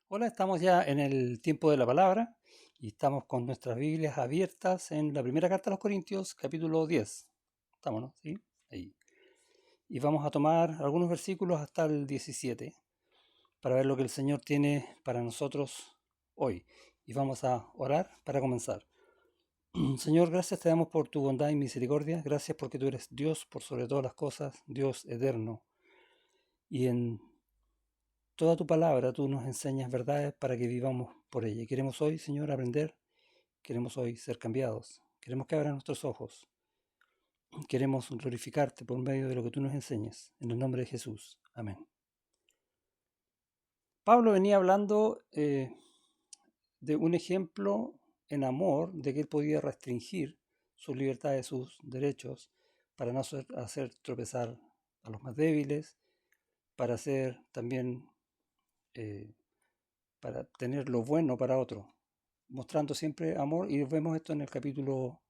Hola, estamos ya en el tiempo de la palabra y estamos con nuestras Biblias abiertas en la primera carta a los Corintios, capítulo 10. Estamos, ¿no? Sí, ahí. Y vamos a tomar algunos versículos hasta el 17 para ver lo que el Señor tiene para nosotros hoy. Y vamos a orar para comenzar. Señor, gracias te damos por tu bondad y misericordia. Gracias porque tú eres Dios por sobre todas las cosas, Dios eterno. Y en toda tu palabra tú nos enseñas verdades para que vivamos por ella. Y queremos hoy, Señor, aprender. Queremos hoy ser cambiados. Queremos que abran nuestros ojos. Queremos glorificarte por medio de lo que tú nos enseñes. En el nombre de Jesús. Amén. Pablo venía hablando de un ejemplo en amor de que él podía restringir sus libertades, sus derechos, para no hacer tropezar a los más débiles, para hacer también, eh, para tener lo bueno para otro, mostrando siempre amor. Y vemos esto en el capítulo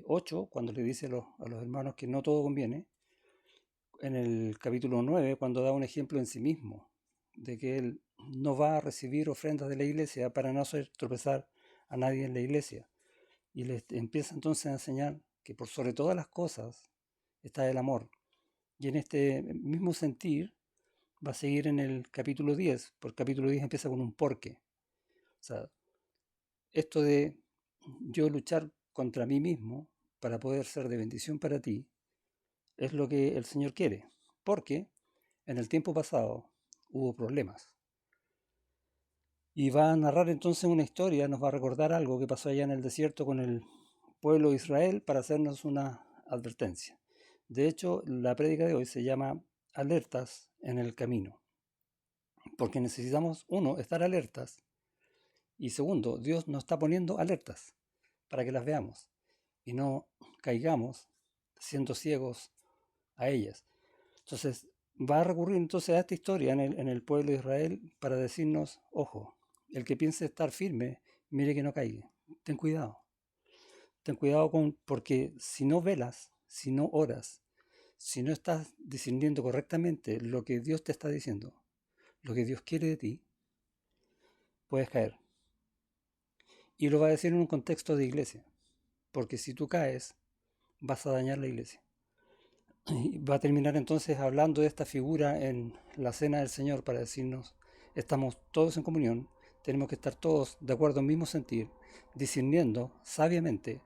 8, cuando le dice a los hermanos que no todo conviene, en el capítulo 9, cuando da un ejemplo en sí mismo, de que él no va a recibir ofrendas de la iglesia para no hacer tropezar a nadie en la iglesia. Y les empieza entonces a enseñar que por sobre todas las cosas está el amor. Y en este mismo sentir va a seguir en el capítulo 10, porque el capítulo 10 empieza con un porque. O sea, esto de yo luchar contra mí mismo para poder ser de bendición para ti, es lo que el Señor quiere, porque en el tiempo pasado hubo problemas. Y va a narrar entonces una historia, nos va a recordar algo que pasó allá en el desierto con el pueblo de Israel para hacernos una advertencia. De hecho, la prédica de hoy se llama Alertas en el camino, porque necesitamos, uno, estar alertas, y segundo, Dios nos está poniendo alertas para que las veamos y no caigamos siendo ciegos a ellas. Entonces, va a recurrir entonces a esta historia en el pueblo de Israel para decirnos, ojo, el que piense estar firme, mire que no caiga. Ten cuidado. Ten cuidado porque si no velas, si no oras, si no estás discerniendo correctamente lo que Dios te está diciendo, lo que Dios quiere de ti, puedes caer. Y lo va a decir en un contexto de iglesia, porque si tú caes, vas a dañar la iglesia. Y va a terminar entonces hablando de esta figura en la cena del Señor para decirnos, estamos todos en comunión, tenemos que estar todos de acuerdo en el mismo sentir, discerniendo sabiamente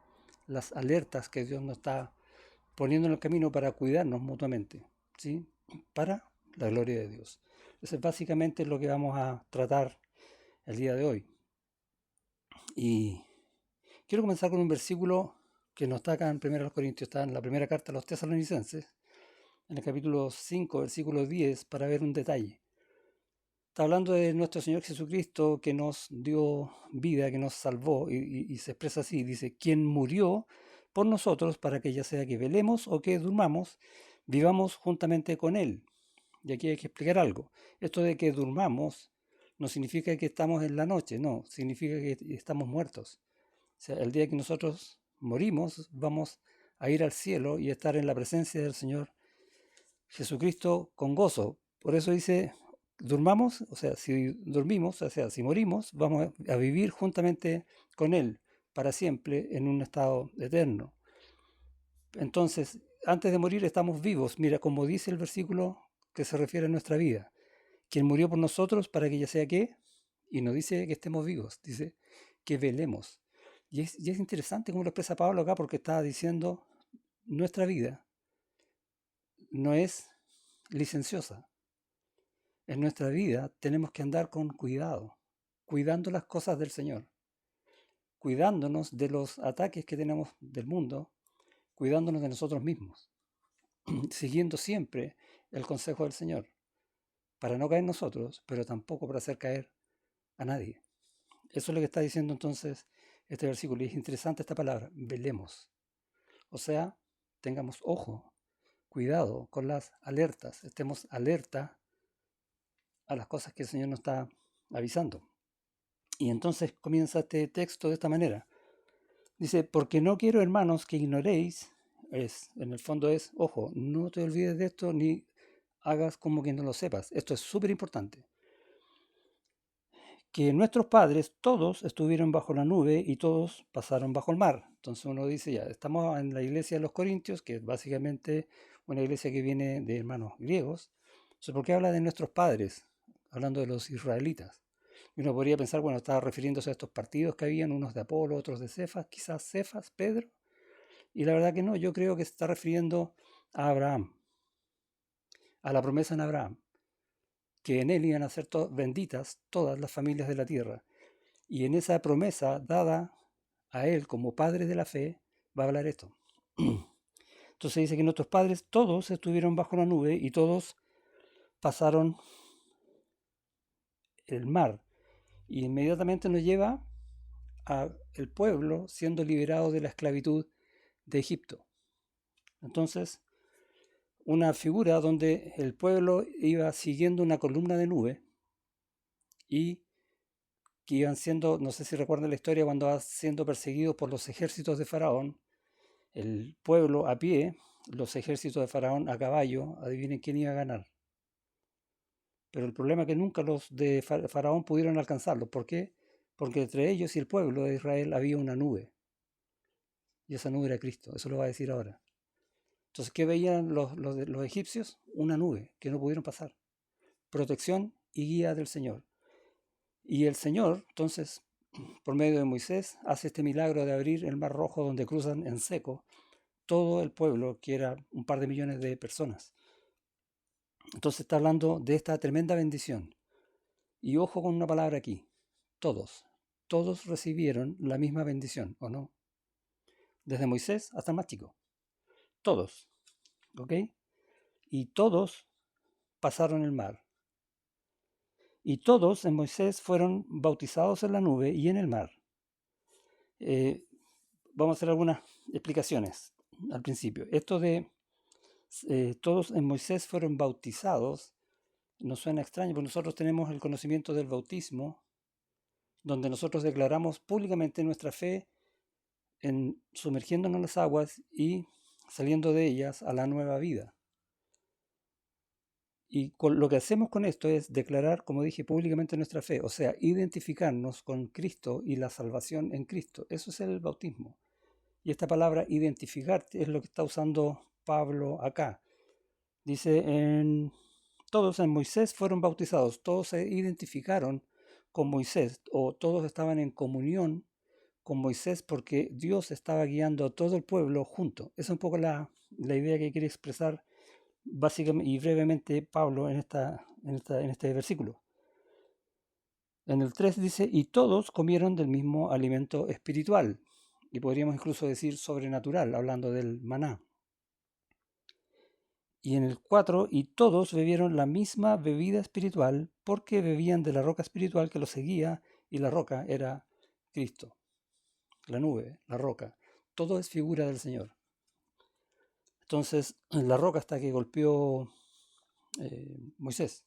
las alertas que Dios nos está poniendo en el camino para cuidarnos mutuamente, ¿sí? Para la gloria de Dios. Eso es básicamente lo que vamos a tratar el día de hoy. Y quiero comenzar con un versículo que no está acá en 1 Corintios, está en la primera carta a los tesalonicenses, en el capítulo 5, versículo 10, para ver un detalle. Está hablando de nuestro Señor Jesucristo que nos dio vida, que nos salvó, y se expresa así, dice, quien murió por nosotros para que ya sea que velemos o que durmamos, vivamos juntamente con Él. Y aquí hay que explicar algo. Esto de que durmamos no significa que estamos en la noche, no, significa que estamos muertos. O sea, el día que nosotros morimos, vamos a ir al cielo y estar en la presencia del Señor Jesucristo con gozo. Por eso dice, durmamos, o sea, si dormimos, o sea, si morimos, vamos a vivir juntamente con Él para siempre en un estado eterno. Entonces, antes de morir estamos vivos. Mira, como dice el versículo que se refiere a nuestra vida. Quien murió por nosotros para que ya sea qué, y no dice que estemos vivos, dice que velemos. Y es interesante cómo lo expresa Pablo acá porque está diciendo, nuestra vida no es licenciosa. En nuestra vida tenemos que andar con cuidado, cuidando las cosas del Señor, cuidándonos de los ataques que tenemos del mundo, cuidándonos de nosotros mismos, siguiendo siempre el consejo del Señor, para no caer nosotros, pero tampoco para hacer caer a nadie. Eso es lo que está diciendo entonces este versículo. Y es interesante esta palabra, velemos. O sea, tengamos ojo, cuidado con las alertas, estemos alerta a las cosas que el Señor nos está avisando. Y entonces comienza este texto de esta manera. Dice, porque no quiero, hermanos, que ignoréis, en el fondo es, ojo, no te olvides de esto ni hagas como que no lo sepas. Esto es súper importante. que nuestros padres todos estuvieron bajo la nube y todos pasaron bajo el mar. Entonces uno dice, ya, estamos en la iglesia de los Corintios, que es básicamente una iglesia que viene de hermanos griegos. Entonces, ¿por qué habla de nuestros padres? Hablando de los israelitas. Y uno podría pensar, bueno, estaba refiriéndose a estos partidos que habían, unos de Apolo, otros de Cefas, quizás Cefas, Pedro. Y la verdad que no, yo creo que se está refiriendo a Abraham, a la promesa en Abraham, que en él iban a ser benditas todas las familias de la tierra. Y en esa promesa dada a él como padre de la fe, va a hablar esto. Entonces dice que nuestros padres todos estuvieron bajo la nube y todos pasaron el mar. Y inmediatamente nos lleva a el pueblo siendo liberado de la esclavitud de Egipto. Entonces, una figura donde el pueblo iba siguiendo una columna de nube y que iban siendo, no sé si recuerdan la historia, cuando va siendo perseguidos por los ejércitos de Faraón, el pueblo a pie, los ejércitos de Faraón a caballo, adivinen quién iba a ganar. Pero el problema es que nunca los de Faraón pudieron alcanzarlos. ¿Por qué? Porque entre ellos y el pueblo de Israel había una nube. Y esa nube era Cristo. Eso lo va a decir ahora. Entonces, ¿qué veían los egipcios? Una nube que no pudieron pasar. Protección y guía del Señor. Y el Señor, entonces, por medio de Moisés, hace este milagro de abrir el mar rojo donde cruzan en seco todo el pueblo, que era un par de millones de personas. Entonces está hablando de esta tremenda bendición. Y ojo con una palabra aquí, todos. Todos recibieron la misma bendición, ¿o no? Desde Moisés hasta el más chico. Todos, ¿ok? Y todos pasaron el mar. Y todos en Moisés fueron bautizados en la nube y en el mar. Vamos a hacer algunas explicaciones al principio. Esto de todos en Moisés fueron bautizados nos suena extraño, porque nosotros tenemos el conocimiento del bautismo, donde nosotros declaramos públicamente nuestra fe en sumergiéndonos en las aguas y saliendo de ellas a la nueva vida. Y lo que hacemos con esto es declarar, como dije, públicamente nuestra fe, o sea, identificarnos con Cristo y la salvación en Cristo. Eso es el bautismo. Y esta palabra identificarte es lo que está usando Pablo acá. Dice, todos en Moisés fueron bautizados, todos se identificaron con Moisés, o todos estaban en comunión con Moisés porque Dios estaba guiando a todo el pueblo junto. Esa es un poco la idea que quiere expresar básicamente y brevemente Pablo en este versículo. En el 3 dice, y todos comieron del mismo alimento espiritual, y podríamos incluso decir sobrenatural, hablando del maná. Y en el 4, y todos bebieron la misma bebida espiritual porque bebían de la roca espiritual que los seguía, y la roca era Cristo, la nube, la roca. Todo es figura del Señor. Entonces, la roca hasta que golpeó Moisés.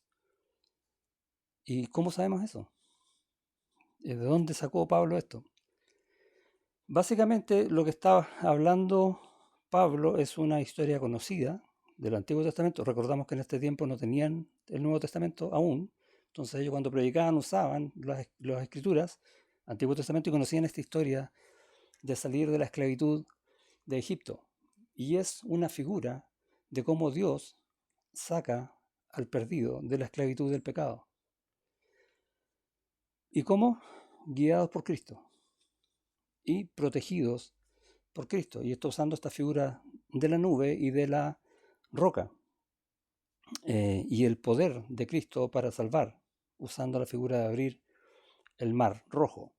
¿Y cómo sabemos eso? ¿De dónde sacó Pablo esto? Básicamente lo que está hablando Pablo es una historia conocida del Antiguo Testamento. Recordamos que en este tiempo no tenían el Nuevo Testamento aún. Entonces ellos cuando predicaban usaban las escrituras, Antiguo Testamento, y conocían esta historia de salir de la esclavitud de Egipto. Y es una figura de cómo Dios saca al perdido de la esclavitud del pecado. ¿Y cómo? Guiados por Cristo y protegidos por Cristo. Y está usando esta figura de la nube y de la roca. Y el poder de Cristo para salvar, usando la figura de abrir el mar rojo.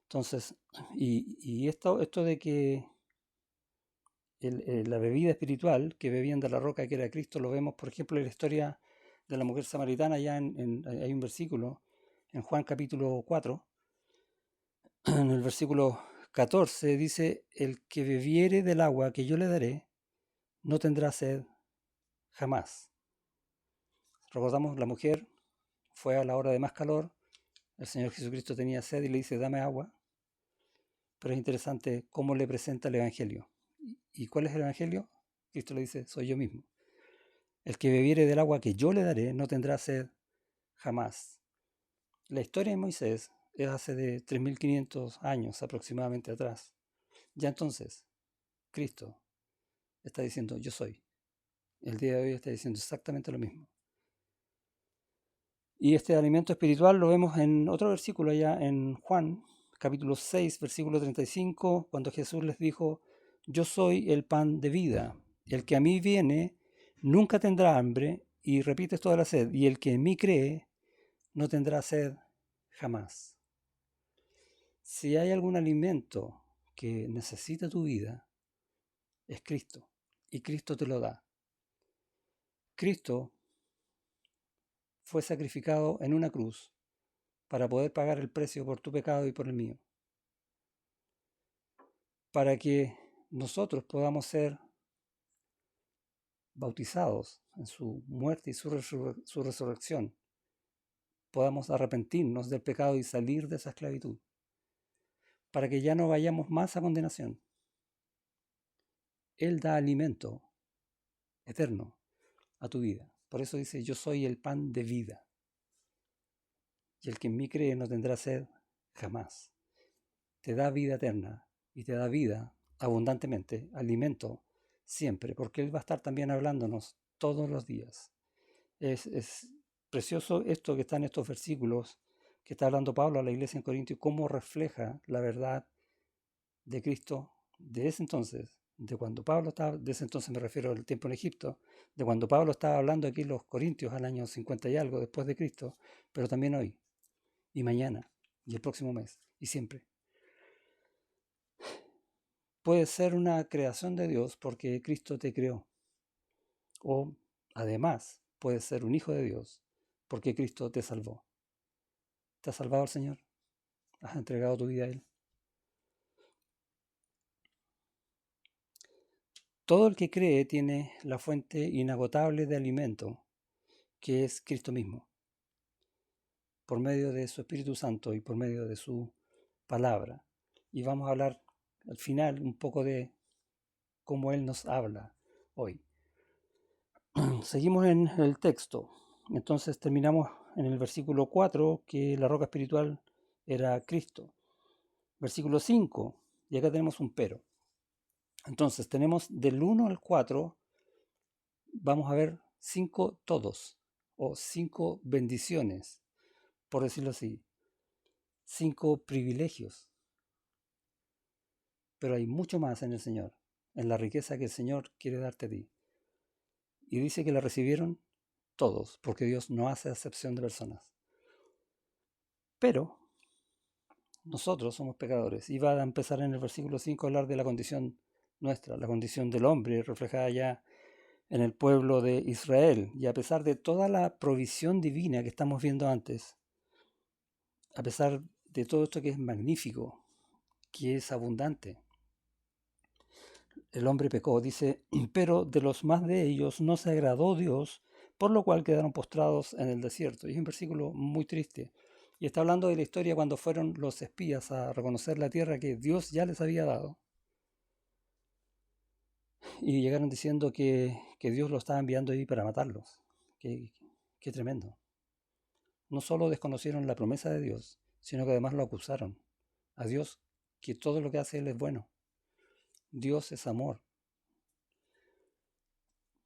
Entonces, y esto de que la bebida espiritual que bebían de la roca que era Cristo, lo vemos, por ejemplo, en la historia de la mujer samaritana, ya hay un versículo en Juan capítulo 4, en el versículo 14, dice, el que bebiere del agua que yo le daré, no tendrá sed jamás. Recordamos, la mujer fue a la hora de más calor, el Señor Jesucristo tenía sed y le dice, dame agua. Pero es interesante cómo le presenta el Evangelio. ¿Y cuál es el Evangelio? Cristo le dice, soy yo mismo. El que bebiere del agua que yo le daré no tendrá sed jamás. La historia de Moisés es hace de 3500 años aproximadamente atrás. Ya entonces, Cristo está diciendo, yo soy. El día de hoy está diciendo exactamente lo mismo. Y este alimento espiritual lo vemos en otro versículo allá en Juan, capítulo 6, versículo 35, cuando Jesús les dijo, yo soy el pan de vida. El que a mí viene nunca tendrá hambre, y repite toda la sed, y el que en mí cree no tendrá sed jamás. Si hay algún alimento que necesita tu vida, es Cristo, y Cristo te lo da. Cristo fue sacrificado en una cruz para poder pagar el precio por tu pecado y por el mío, para que nosotros podamos ser bautizados en su muerte y su resurrección, podamos arrepentirnos del pecado y salir de esa esclavitud, para que ya no vayamos más a condenación. Él da alimento eterno a tu vida. Por eso dice, yo soy el pan de vida. Y el que en mí cree no tendrá sed jamás. Te da vida eterna y te da vida abundantemente, alimento siempre, porque Él va a estar también hablándonos todos los días. Es precioso esto que está en estos versículos que está hablando Pablo a la iglesia en Corinto y cómo refleja la verdad de Cristo de ese entonces, de cuando Pablo estaba, de ese entonces me refiero al tiempo en Egipto, de cuando Pablo estaba hablando aquí en los Corintios al año 50 y algo después de Cristo, pero también hoy y mañana y el próximo mes y siempre. Puede ser una creación de Dios porque Cristo te creó, o además puede ser un hijo de Dios porque Cristo te salvó. ¿Te ha salvado el Señor? ¿Has entregado tu vida a Él? Todo el que cree tiene la fuente inagotable de alimento, que es Cristo mismo, por medio de su Espíritu Santo y por medio de su palabra. Y vamos a hablar al final un poco de cómo Él nos habla hoy. Seguimos en el texto. Entonces terminamos en el versículo 4, que la roca espiritual era Cristo. Versículo 5, y acá tenemos un pero. Entonces tenemos del 1 al 4, vamos a ver 5 todos, o 5 bendiciones, por decirlo así. 5 privilegios. Pero hay mucho más en el Señor, en la riqueza que el Señor quiere darte a ti. Y dice que la recibieron todos, porque Dios no hace acepción de personas. Pero nosotros somos pecadores. Y va a empezar en el versículo 5 a hablar de la condición nuestra, la condición del hombre, reflejada ya en el pueblo de Israel. Y a pesar de toda la provisión divina que estamos viendo antes, a pesar de todo esto que es magnífico, que es abundante, el hombre pecó, dice, pero de los más de ellos no se agradó Dios, por lo cual quedaron postrados en el desierto. Y es un versículo muy triste. Y está hablando de la historia cuando fueron los espías a reconocer la tierra que Dios ya les había dado. Y llegaron diciendo que Dios los estaba enviando ahí para matarlos. Qué tremendo. No solo desconocieron la promesa de Dios, sino que además lo acusaron a Dios, que todo lo que hace Él es bueno. Dios es amor.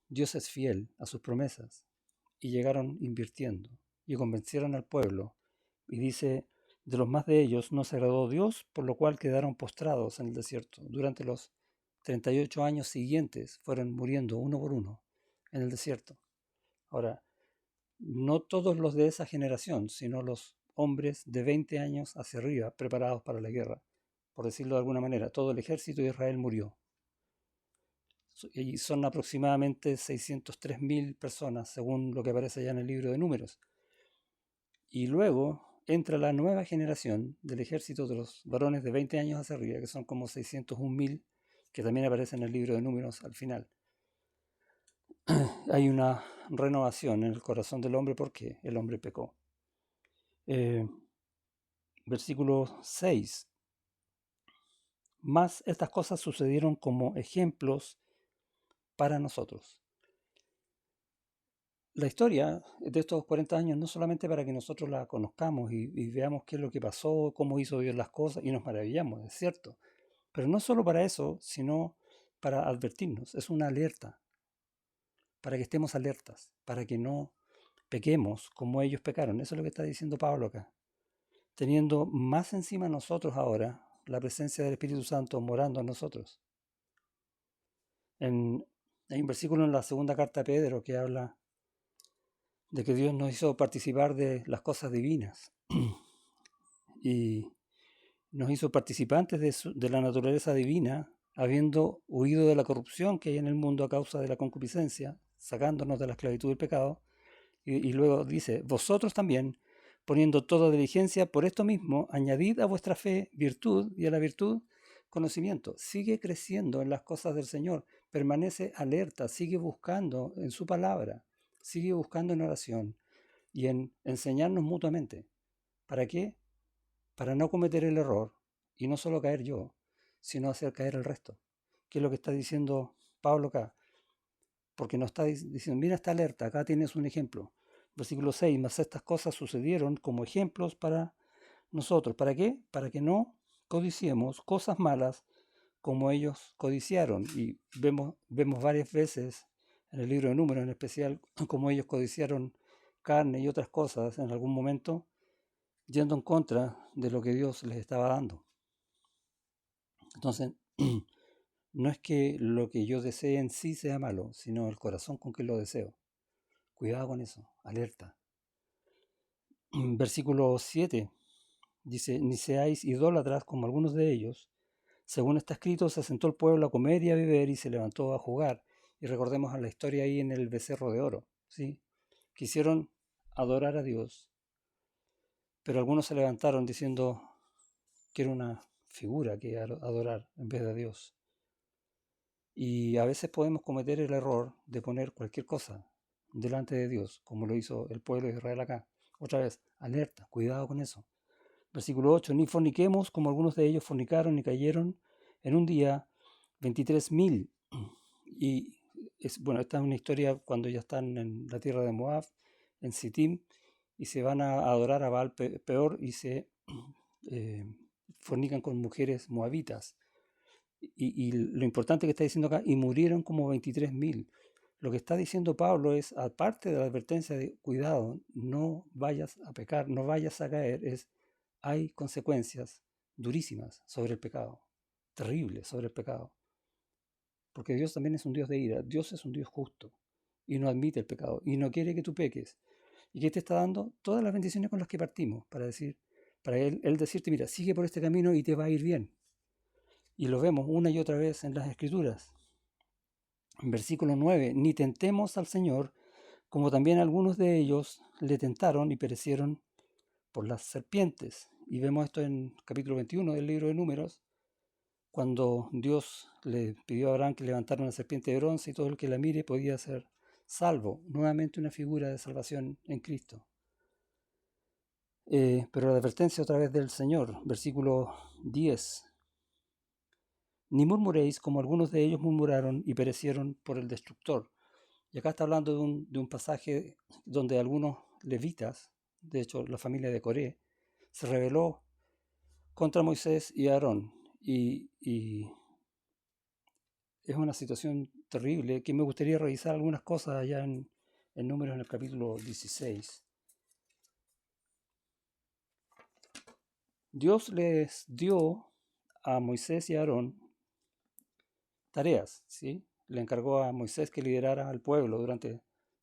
Dios es fiel a sus promesas. Y llegaron invirtiendo y convencieron al pueblo. Y dice, de los más de ellos no se agradó Dios, por lo cual quedaron postrados en el desierto. Durante los 38 años siguientes fueron muriendo uno por uno en el desierto. Ahora, no todos los de esa generación, sino los hombres de 20 años hacia arriba, preparados para la guerra. Por decirlo de alguna manera, todo el ejército de Israel murió. Y son aproximadamente 603.000 personas, según lo que aparece allá en el libro de Números. Y luego entra la nueva generación del ejército de los varones de 20 años hacia arriba, que son como 601.000, que también aparece en el libro de Números al final. Hay una renovación en el corazón del hombre porque el hombre pecó. Versículo 6. Mas estas cosas sucedieron como ejemplos para nosotros. la historia de estos 40 años no solamente para que nosotros la conozcamos y veamos qué es lo que pasó, cómo hizo Dios las cosas y nos maravillamos, es cierto, pero no solo para eso, sino para advertirnos, es una alerta, para que estemos alertas, para que no pequemos como ellos pecaron. Eso es lo que está diciendo Pablo acá. Teniendo más encima de nosotros ahora la presencia del Espíritu Santo morando en nosotros. Hay un versículo en la segunda carta de Pedro que habla de que Dios nos hizo participar de las cosas divinas y nos hizo participantes de la naturaleza divina, habiendo huido de la corrupción que hay en el mundo a causa de la concupiscencia, sacándonos de la esclavitud del pecado. Y luego dice, vosotros también, poniendo toda diligencia por esto mismo, añadid a vuestra fe virtud y a la virtud conocimiento. Sigue creciendo en las cosas del Señor, permanece alerta, sigue buscando en su palabra, sigue buscando en oración y en enseñarnos mutuamente. ¿Para qué? Para no cometer el error y no solo caer yo, sino hacer caer el resto. ¿Qué es lo que está diciendo Pablo acá? Porque nos está diciendo, mira esta alerta, acá tienes un ejemplo. Versículo 6, mas estas cosas sucedieron como ejemplos para nosotros. ¿Para qué? Para que no codiciemos cosas malas como ellos codiciaron. Y vemos varias veces en el libro de Números en especial como ellos codiciaron carne y otras cosas en algún momento, yendo en contra de lo que Dios les estaba dando. Entonces, no es que lo que yo desee en sí sea malo, sino el corazón con que lo deseo. Cuidado con eso, alerta. Versículo 7 dice, ni seáis idólatras como algunos de ellos. Según está escrito, se sentó el pueblo a comer y a beber y se levantó a jugar. Y recordemos a la historia ahí en el becerro de oro. ¿Sí? Quisieron adorar a Dios, pero algunos se levantaron diciendo que era una figura que adorar en vez de a Dios. Y a veces podemos cometer el error de poner cualquier cosa delante de Dios, como lo hizo el pueblo de Israel acá. Otra vez, alerta, cuidado con eso. Versículo 8, ni forniquemos como algunos de ellos fornicaron y cayeron en un día 23.000. Y bueno, esta es una historia cuando ya están en la tierra de Moab, en Sittim, y se van a adorar a Baal Peor y se eh, fornican con mujeres moabitas. Y lo importante que está diciendo acá, y murieron como 23.000. Lo que está diciendo Pablo es, aparte de la advertencia de cuidado, no vayas a pecar, no vayas a caer, hay consecuencias durísimas sobre el pecado, terribles sobre el pecado. Porque Dios también es un Dios de ira, Dios es un Dios justo y no admite el pecado y no quiere que tú peques. ¿Y qué te está dando? Todas las bendiciones con las que partimos, para él decirte, mira, sigue por este camino y te va a ir bien. Y lo vemos una y otra vez en las Escrituras. En versículo 9, ni tentemos al Señor, como también algunos de ellos le tentaron y perecieron por las serpientes. Y vemos esto en capítulo 21 del libro de Números, cuando Dios le pidió a Abraham que levantara una serpiente de bronce y todo el que la mire podía ser salvo. Nuevamente una figura de salvación en Cristo. Pero la advertencia otra vez del Señor, versículo 10. Ni murmuréis como algunos de ellos murmuraron y perecieron por el destructor. Y acá está hablando de un pasaje donde algunos levitas, de hecho la familia de Coré, se rebeló contra Moisés y Aarón. Y es una situación terrible que me gustaría revisar algunas cosas allá en Números en el capítulo 16. Dios les dio a Moisés y a Aarón tareas, ¿sí? Le encargó a Moisés que liderara al pueblo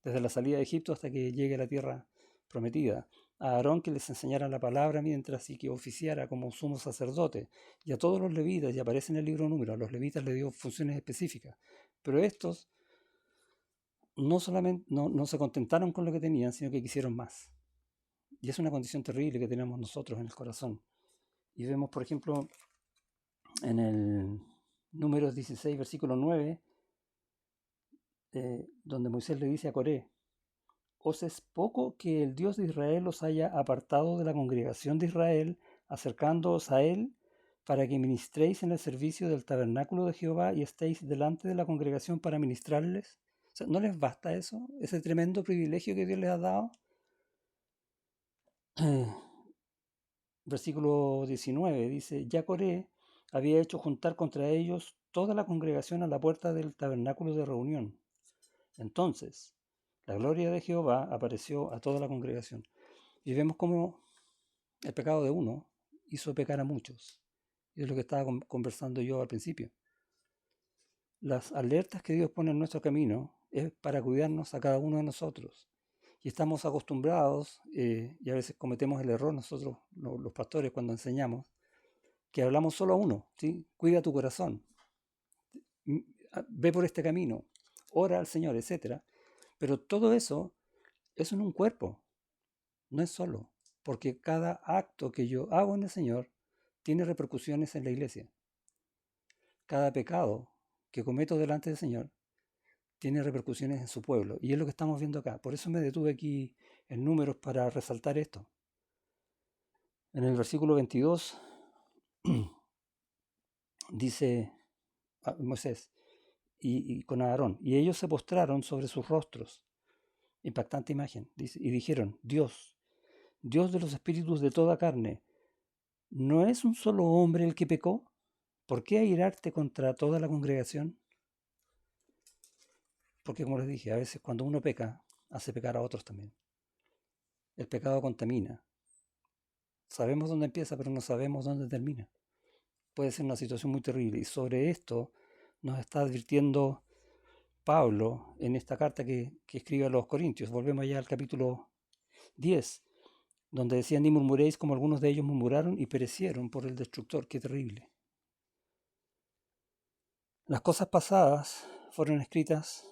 desde la salida de Egipto hasta que llegue a la tierra prometida. A Aarón que les enseñara la palabra mientras y que oficiara como sumo sacerdote. Y a todos los levitas, y aparece en el libro de Números, a los levitas les dio funciones específicas. Pero estos no solamente no se contentaron con lo que tenían, sino que quisieron más. Y es una condición terrible que tenemos nosotros en el corazón. Y vemos, por ejemplo, en el Números 16, versículo 9, donde Moisés le dice a Coré, ¿os es poco que el Dios de Israel os haya apartado de la congregación de Israel, acercándoos a él, para que ministréis en el servicio del tabernáculo de Jehová y estéis delante de la congregación para ministrarles? O sea, ¿no les basta eso? Ese tremendo privilegio que Dios les ha dado. Versículo 19 dice, ya Coré había hecho juntar contra ellos toda la congregación a la puerta del tabernáculo de reunión. Entonces, la gloria de Jehová apareció a toda la congregación. Y vemos cómo el pecado de uno hizo pecar a muchos. Y es lo que estaba conversando yo al principio. Las alertas que Dios pone en nuestro camino es para cuidarnos a cada uno de nosotros. Y estamos acostumbrados, y a veces cometemos el error nosotros, los pastores, cuando enseñamos, que hablamos solo a uno, ¿sí? Cuida tu corazón, ve por este camino, ora al Señor, etcétera. Pero todo eso es en un cuerpo, no es solo, porque cada acto que yo hago en el Señor tiene repercusiones en la iglesia. Cada pecado que cometo delante del Señor tiene repercusiones en su pueblo. Y es lo que estamos viendo acá. Por eso me detuve aquí en Números para resaltar esto. En el versículo 22 dice Moisés y con Aarón, y ellos se postraron sobre sus rostros. Impactante imagen. Dice, y dijeron, Dios, Dios de los espíritus de toda carne, ¿no es un solo hombre el que pecó? ¿Por qué airarte contra toda la congregación? Porque como les dije, a veces cuando uno peca, hace pecar a otros también. El pecado contamina. Sabemos dónde empieza, pero no sabemos dónde termina. Puede ser una situación muy terrible. Y sobre esto nos está advirtiendo Pablo en esta carta que escribe a los Corintios. Volvemos ya al capítulo 10, donde decía, ni murmuréis como algunos de ellos murmuraron y perecieron por el destructor. Qué terrible. Las cosas pasadas fueron escritas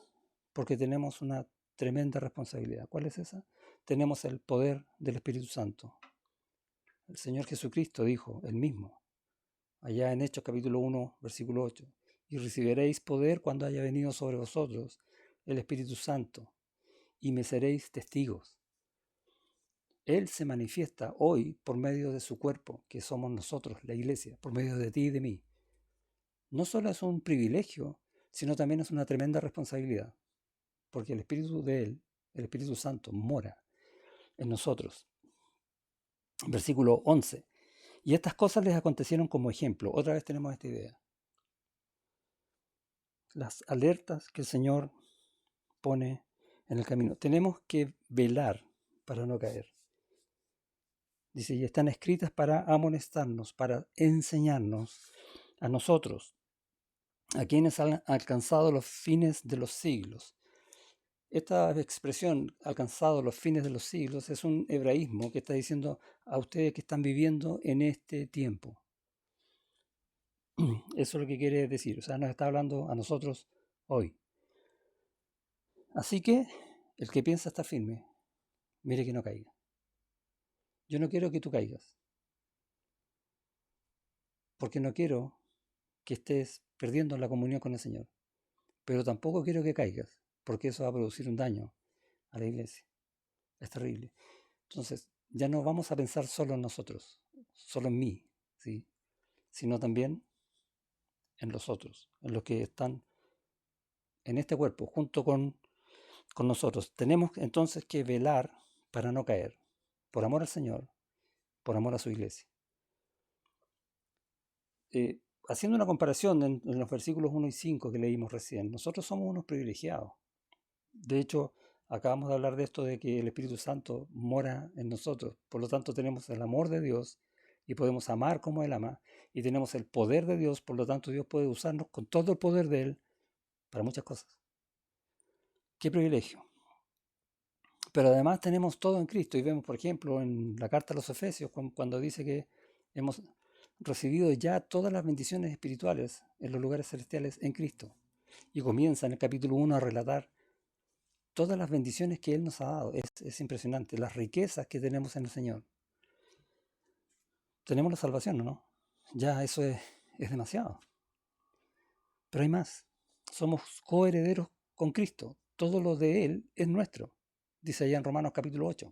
porque tenemos una tremenda responsabilidad. ¿Cuál es esa? Tenemos el poder del Espíritu Santo. El Señor Jesucristo dijo, él mismo, allá en Hechos capítulo 1, versículo 8, y recibiréis poder cuando haya venido sobre vosotros el Espíritu Santo, y me seréis testigos. Él se manifiesta hoy por medio de su cuerpo, que somos nosotros, la iglesia, por medio de ti y de mí. No solo es un privilegio, sino también es una tremenda responsabilidad, porque el Espíritu de Él, el Espíritu Santo, mora en nosotros. Versículo 11. Y estas cosas les acontecieron como ejemplo. Otra vez tenemos esta idea. Las alertas que el Señor pone en el camino. Tenemos que velar para no caer. Dice, y están escritas para amonestarnos, para enseñarnos a nosotros, a quienes han alcanzado los fines de los siglos. Esta expresión, alcanzado los fines de los siglos, es un hebraísmo que está diciendo a ustedes que están viviendo en este tiempo. Eso es lo que quiere decir, o sea, nos está hablando a nosotros hoy. Así que el que piensa estar firme, mire que no caiga. Yo no quiero que tú caigas, porque no quiero que estés perdiendo la comunión con el Señor, pero tampoco quiero que caigas, porque eso va a producir un daño a la iglesia. Es terrible. Entonces, ya no vamos a pensar solo en nosotros, solo en mí, ¿sí? Sino también en los otros, en los que están en este cuerpo, junto con nosotros. Tenemos entonces que velar para no caer, por amor al Señor, por amor a su iglesia. Haciendo una comparación en los versículos 1 y 5 que leímos recién, nosotros somos unos privilegiados. De hecho, acabamos de hablar de esto de que el Espíritu Santo mora en nosotros, por lo tanto tenemos el amor de Dios y podemos amar como Él ama, y tenemos el poder de Dios, por lo tanto Dios puede usarnos con todo el poder de Él para muchas cosas. ¡Qué privilegio! Pero además tenemos todo en Cristo, y vemos, por ejemplo, en la carta a los Efesios, cuando dice que hemos recibido ya todas las bendiciones espirituales en los lugares celestiales en Cristo. Y comienza en el capítulo 1 a relatar todas las bendiciones que Él nos ha dado. Es impresionante, las riquezas que tenemos en el Señor. Tenemos la salvación, ¿no? Ya eso es demasiado. Pero hay más. Somos coherederos con Cristo. Todo lo de Él es nuestro. Dice allá en Romanos capítulo 8.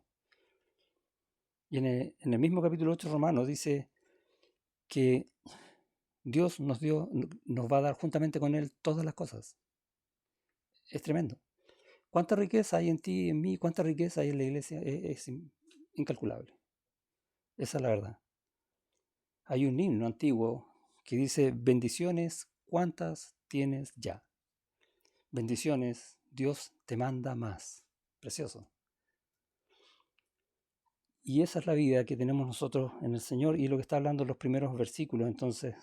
Y en el mismo capítulo 8 Romanos dice que Dios nos va a dar juntamente con Él todas las cosas. Es tremendo. ¿Cuánta riqueza hay en ti y en mí? ¿Cuánta riqueza hay en la iglesia? Es incalculable. Esa es la verdad. Hay un himno antiguo que dice, bendiciones, ¿cuántas tienes ya? Bendiciones, Dios te manda más. Precioso. Y esa es la vida que tenemos nosotros en el Señor y lo que está hablando en los primeros versículos. Entonces,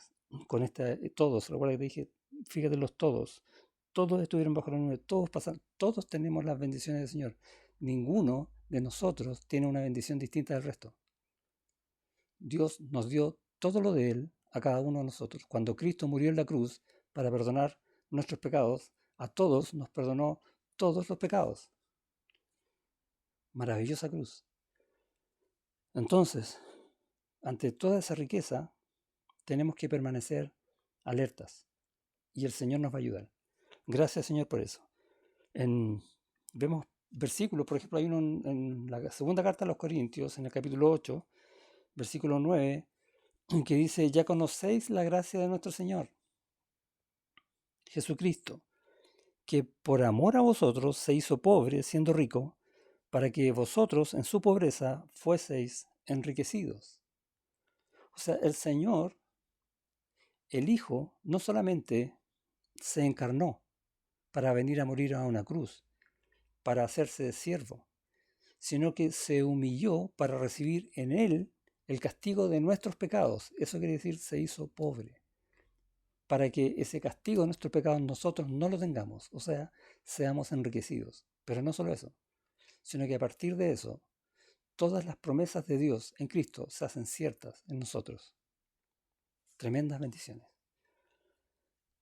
con todos, recuerda que te dije, fíjate los todos estuvieron bajo la nube, todos pasan, todos tenemos las bendiciones del Señor. Ninguno de nosotros tiene una bendición distinta del resto. Dios nos dio todo lo de Él a cada uno de nosotros. Cuando Cristo murió en la cruz para perdonar nuestros pecados, a todos nos perdonó todos los pecados. Maravillosa cruz. Entonces, ante toda esa riqueza, tenemos que permanecer alertas y el Señor nos va a ayudar. Gracias, Señor, por eso. Vemos versículos, por ejemplo, hay uno en la segunda carta a los Corintios, en el capítulo 8, versículo 9, que dice, ya conocéis la gracia de nuestro Señor Jesucristo, que por amor a vosotros se hizo pobre siendo rico, para que vosotros en su pobreza fueseis enriquecidos. O sea, el Señor, el Hijo, no solamente se encarnó para venir a morir a una cruz, para hacerse siervo, sino que se humilló para recibir en Él el castigo de nuestros pecados. Eso quiere decir, se hizo pobre, para que ese castigo de nuestros pecados nosotros no lo tengamos, o sea, seamos enriquecidos. Pero no solo eso, sino que a partir de eso, todas las promesas de Dios en Cristo se hacen ciertas en nosotros. Tremendas bendiciones.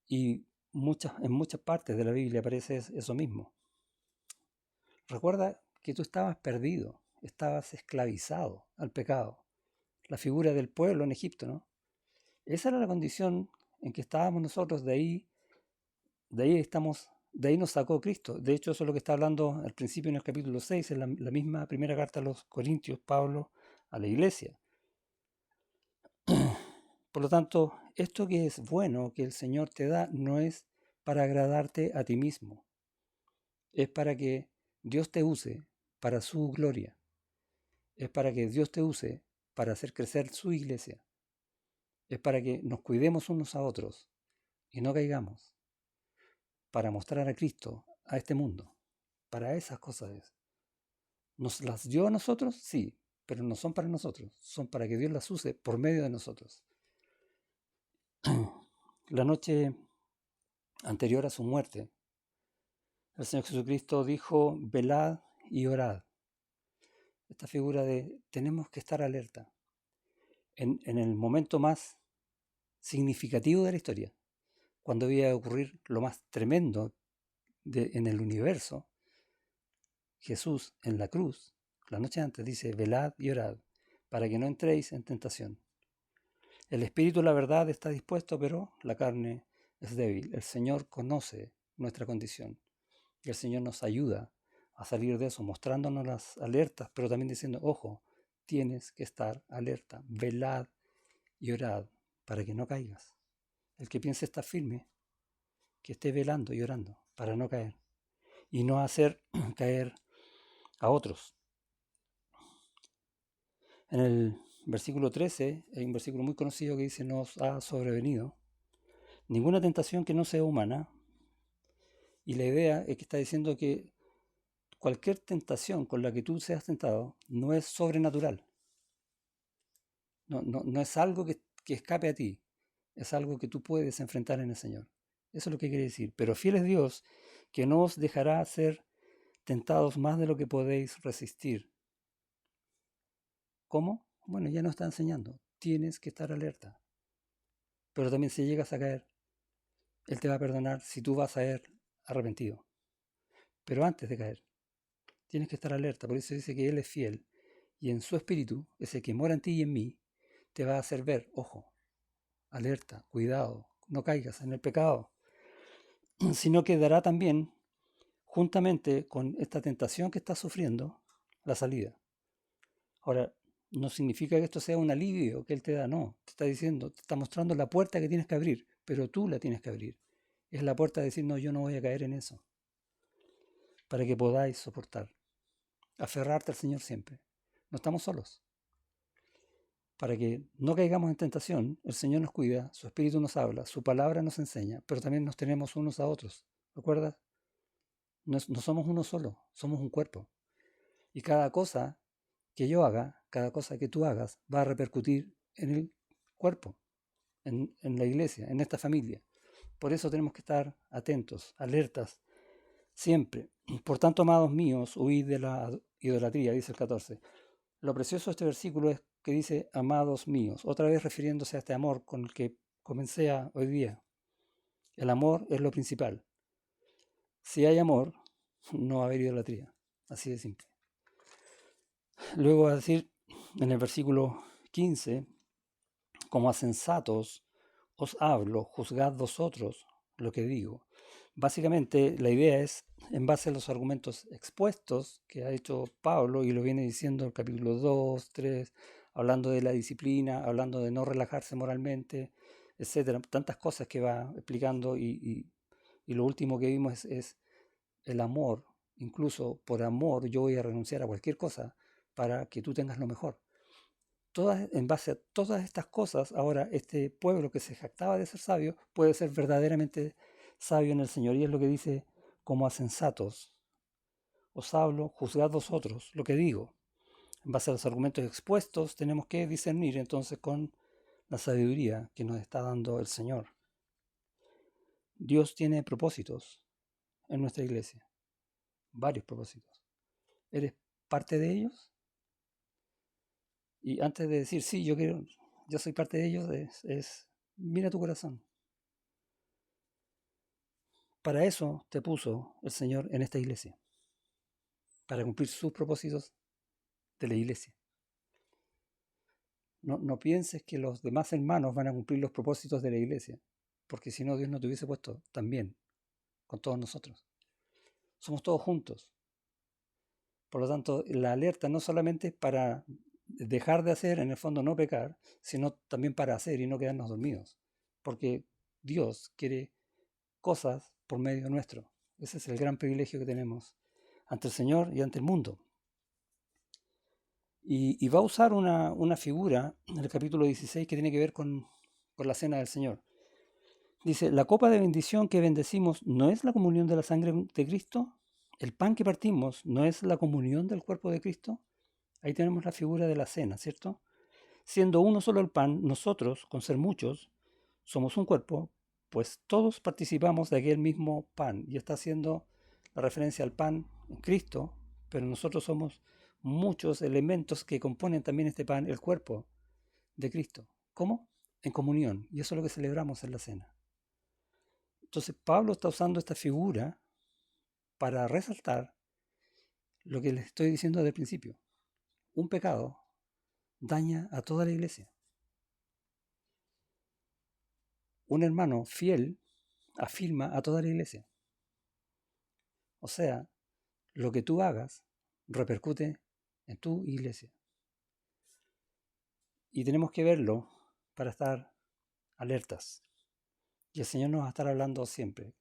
Y en muchas partes de la Biblia aparece eso mismo. Recuerda que tú estabas perdido, estabas esclavizado al pecado. La figura del pueblo en Egipto, ¿no? Esa era la condición en que estábamos nosotros, de ahí nos sacó Cristo. De hecho, eso es lo que está hablando al principio en el capítulo 6, en la misma primera carta a los Corintios, Pablo a la iglesia. Por lo tanto, esto que es bueno que el Señor te da no es para agradarte a ti mismo, es para que Dios te use para su gloria, es para que Dios te use para hacer crecer su iglesia, es para que nos cuidemos unos a otros y no caigamos, para mostrar a Cristo a este mundo. Para esas cosas es. ¿Nos las dio a nosotros? Sí, pero no son para nosotros, son para que Dios las use por medio de nosotros. La noche anterior a su muerte, el Señor Jesucristo dijo, velad y orad. Esta figura de tenemos que estar alerta. En el momento más significativo de la historia, cuando iba a ocurrir lo más tremendo en el universo, Jesús en la cruz, la noche antes dice, velad y orad, para que no entréis en tentación. El espíritu, la verdad, está dispuesto, pero la carne es débil. El Señor conoce nuestra condición y el Señor nos ayuda a salir de eso, mostrándonos las alertas, pero también diciendo, ojo, tienes que estar alerta, velad y orad para que no caigas. El que piense estar firme, que esté velando y orando para no caer y no hacer caer a otros. En el versículo 13 hay un versículo muy conocido que dice, nos ha sobrevenido ninguna tentación que no sea humana. Y la idea es que está diciendo que cualquier tentación con la que tú seas tentado no es sobrenatural. No es algo que escape a ti. Es algo que tú puedes enfrentar en el Señor. Eso es lo que quiere decir. Pero fiel es Dios, que no os dejará ser tentados más de lo que podéis resistir. ¿Cómo? Bueno, ya nos está enseñando. Tienes que estar alerta. Pero también si llegas a caer, Él te va a perdonar si tú vas a ir arrepentido. Pero antes de caer, tienes que estar alerta. Por eso dice que Él es fiel. Y en su espíritu, ese que mora en ti y en mí, te va a hacer ver, ojo, alerta, cuidado, no caigas en el pecado. Sino que dará también, juntamente con esta tentación que estás sufriendo, la salida. Ahora, no significa que esto sea un alivio que Él te da, no. Te está diciendo, te está mostrando la puerta que tienes que abrir, pero tú la tienes que abrir. Es la puerta de decir, no, yo no voy a caer en eso. para que podáis soportar. Aferrarte al Señor siempre. No estamos solos. Para que no caigamos en tentación, el Señor nos cuida, su Espíritu nos habla, su palabra nos enseña, pero también nos tenemos unos a otros. ¿Recuerdas? No somos uno solo, somos un cuerpo. Y cada cosa que yo haga, cada cosa que tú hagas, va a repercutir en el cuerpo, en la iglesia, en esta familia. Por eso tenemos que estar atentos, alertas, siempre. Por tanto, amados míos, huid de la idolatría, dice el 14. Lo precioso de este versículo es que dice, amados míos, otra vez refiriéndose a este amor con el que comencé hoy día. El amor es lo principal. Si hay amor, no va a haber idolatría. Así de simple. Luego va a decir en el versículo 15, como a sensatos os hablo, juzgad vosotros lo que digo. Básicamente la idea es, en base a los argumentos expuestos que ha hecho Pablo, y lo viene diciendo en el capítulo 2, 3, hablando de la disciplina, hablando de no relajarse moralmente, etcétera, tantas cosas que va explicando, y lo último que vimos es el amor. Incluso por amor yo voy a renunciar a cualquier cosa para que tú tengas lo mejor. En base a todas estas cosas, ahora este pueblo que se jactaba de ser sabio puede ser verdaderamente sabio en el Señor. Y es lo que dice, como a sensatos. Os hablo, juzgad vosotros lo que digo. En base a los argumentos expuestos, tenemos que discernir entonces con la sabiduría que nos está dando el Señor. Dios tiene propósitos en nuestra iglesia, varios propósitos. ¿Eres parte de ellos? Y antes de decir, sí, yo soy parte de ellos, mira tu corazón. Para eso te puso el Señor en esta iglesia, para cumplir sus propósitos de la iglesia. No pienses que los demás hermanos van a cumplir los propósitos de la iglesia, porque si no, Dios no te hubiese puesto también con todos nosotros. Somos todos juntos. Por lo tanto, la alerta no solamente es para dejar de hacer, en el fondo no pecar, sino también para hacer y no quedarnos dormidos. Porque Dios quiere cosas por medio nuestro. Ese es el gran privilegio que tenemos ante el Señor y ante el mundo. Y va a usar una figura en el capítulo 16 que tiene que ver con la cena del Señor. Dice, la copa de bendición que bendecimos no es la comunión de la sangre de Cristo. El pan que partimos no es la comunión del cuerpo de Cristo. Ahí tenemos la figura de la cena, ¿cierto? Siendo uno solo el pan, nosotros, con ser muchos, somos un cuerpo, pues todos participamos de aquel mismo pan. Y está haciendo la referencia al pan en Cristo, pero nosotros somos muchos elementos que componen también este pan, el cuerpo de Cristo. ¿Cómo? En comunión. Y eso es lo que celebramos en la cena. Entonces Pablo está usando esta figura para resaltar lo que les estoy diciendo desde el principio. Un pecado daña a toda la iglesia. Un hermano fiel afirma a toda la iglesia. O sea, lo que tú hagas repercute en tu iglesia. Y tenemos que verlo para estar alertas. Y el Señor nos va a estar hablando siempre.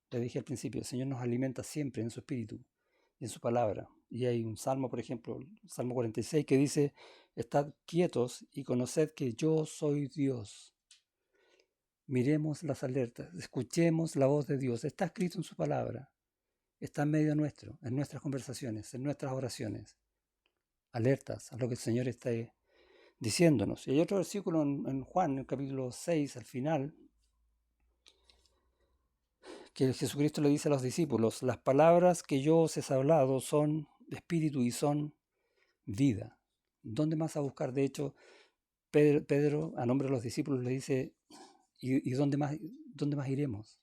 Le dije al principio, el Señor nos alimenta siempre en su espíritu y en su palabra. Y hay un salmo, por ejemplo, el Salmo 46, que dice, estad quietos y conoced que yo soy Dios. Miremos las alertas, escuchemos la voz de Dios. Está escrito en su palabra. Está en medio nuestro, en nuestras conversaciones, en nuestras oraciones. Alertas a lo que el Señor está diciéndonos. Y hay otro versículo en Juan, en el capítulo 6, al final, que Jesucristo le dice a los discípulos, las palabras que yo os he hablado son espíritu y son vida. ¿Dónde más a buscar? De hecho, Pedro, a nombre de los discípulos, le dice, ¿y dónde más iremos?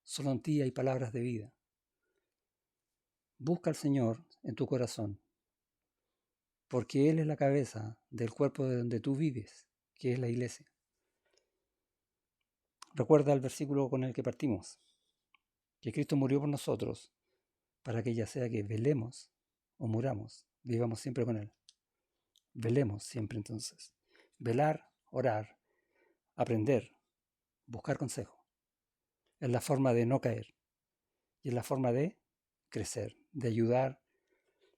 Solo en ti hay palabras de vida. Busca al Señor en tu corazón, porque Él es la cabeza del cuerpo de donde tú vives, que es la iglesia. Recuerda el versículo con el que partimos, que Cristo murió por nosotros, para que ya sea que velemos o muramos, vivamos siempre con Él. Velemos siempre entonces. Velar, orar, aprender, buscar consejo. Es la forma de no caer y es la forma de crecer, de ayudar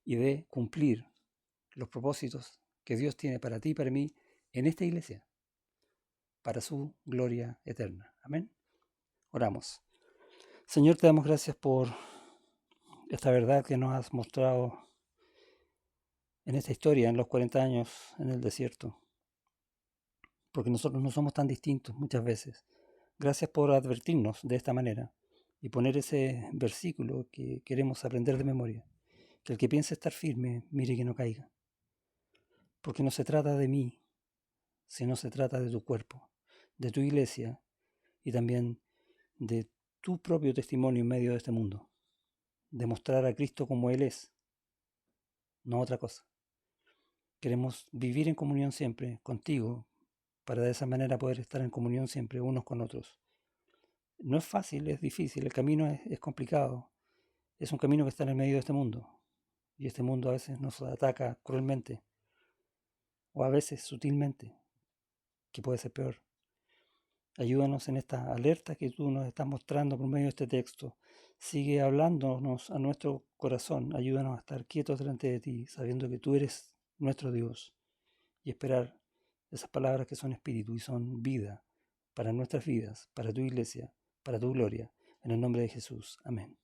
y de cumplir los propósitos que Dios tiene para ti y para mí en esta iglesia, para su gloria eterna. Amén. Oramos. Señor, te damos gracias por esta verdad que nos has mostrado en esta historia, en los 40 años en el desierto, porque nosotros no somos tan distintos muchas veces. Gracias por advertirnos de esta manera y poner ese versículo que queremos aprender de memoria, que el que piense estar firme, mire que no caiga, porque no se trata de mí, sino se trata de tu cuerpo, de tu iglesia y también de tu propio testimonio en medio de este mundo, de mostrar a Cristo como Él es, no otra cosa. Queremos vivir en comunión siempre contigo, para de esa manera poder estar en comunión siempre unos con otros. No es fácil, es difícil, el camino es complicado, es un camino que está en el medio de este mundo, y este mundo a veces nos ataca cruelmente, o a veces sutilmente, que puede ser peor. Ayúdanos en esta alerta que tú nos estás mostrando por medio de este texto. Sigue hablándonos a nuestro corazón. Ayúdanos a estar quietos delante de ti, sabiendo que tú eres nuestro Dios, y esperar esas palabras que son espíritu y son vida para nuestras vidas, para tu iglesia, para tu gloria. En el nombre de Jesús. Amén.